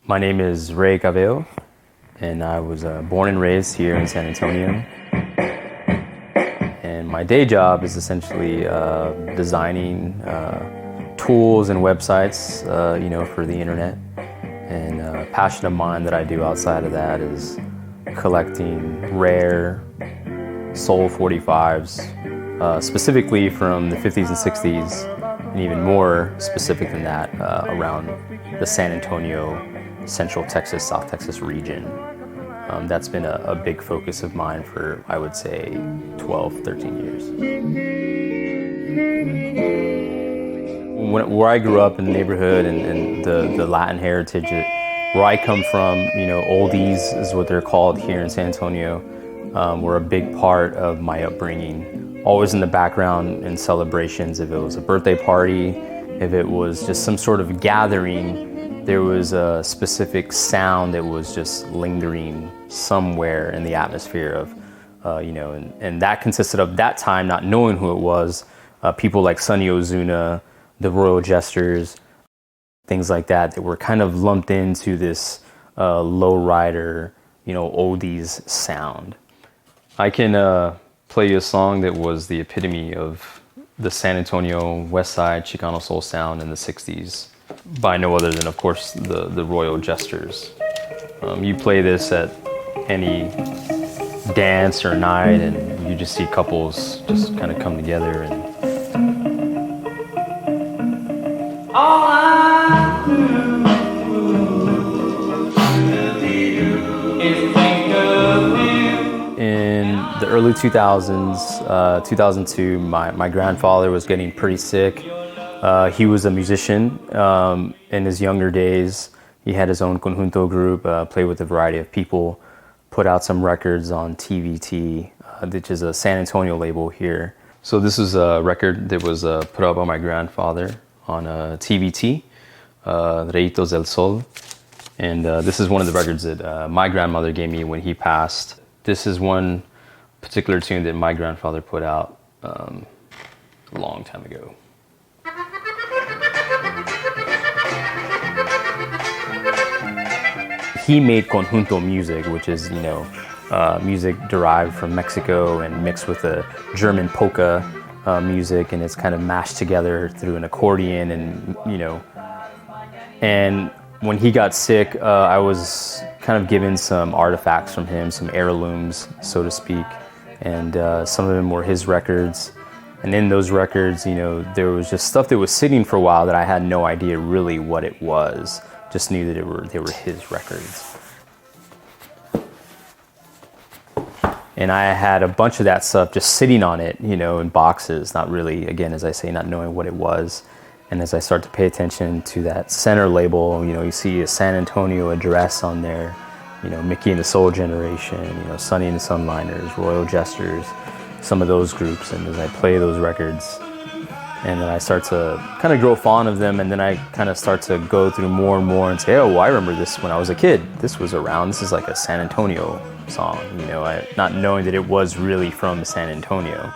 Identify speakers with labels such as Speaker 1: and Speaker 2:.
Speaker 1: My name is Cabello, and I was born and raised here in San Antonio. And my day job is essentially designing tools and websites, for the internet. And a passion of mine that I do outside of that is collecting rare Soul 45s, specifically from the 50s and 60s, and even more specific than that, around the San Antonio, Central Texas, South Texas region. That's been a big focus of mine for, I would say, 12, 13 years. Where I grew up in the neighborhood and the Latin heritage, where I come from, Oldies is what they're called here in San Antonio, were a big part of my upbringing. Always in the background in celebrations, if it was a birthday party, if it was just some sort of gathering, there was a specific sound that was just lingering somewhere in the atmosphere of, and that consisted of, that time, not knowing who it was, people like Sonny Ozuna, the Royal Jesters, things like that were kind of lumped into this lowrider, oldies sound. I can play you a song that was the epitome of the San Antonio West Side Chicano Sol sound in the 60s by no other than, of course, the Royal Jesters. You play this at any dance or night and you just see couples just kind of come together and all I do is think of you. In the early 2000s, 2002, my grandfather was getting pretty sick. He was a musician. In his younger days, he had his own conjunto group, played with a variety of people, put out some records on T.V.T, which is a San Antonio label here. So this is a record that was put out by my grandfather on T.V.T, Rayitos del Sol. And this is one of the records that my grandmother gave me when he passed. This is one particular tune that my grandfather put out a long time ago. He made conjunto music, which is, music derived from Mexico and mixed with a German polka music, and it's kind of mashed together through an accordion, and when he got sick, I was kind of given some artifacts from him, some heirlooms, so to speak, and some of them were his records. And in those records, there was just stuff that was sitting for a while that I had no idea really what it was. Just knew that they were his records. And I had a bunch of that stuff just sitting on it, in boxes, not really, again, as I say, not knowing what it was. And as I start to pay attention to that center label, you see a San Antonio address on there, Mickey and the Soul Generation, Sonny and the Sunliners, Royal Jesters, some of those groups. And as I play those records, and then I start to kind of grow fond of them, and then I kind of start to go through more and more and say, oh, well, I remember this when I was a kid. This was around, this is like a San Antonio song, not knowing that it was really from San Antonio.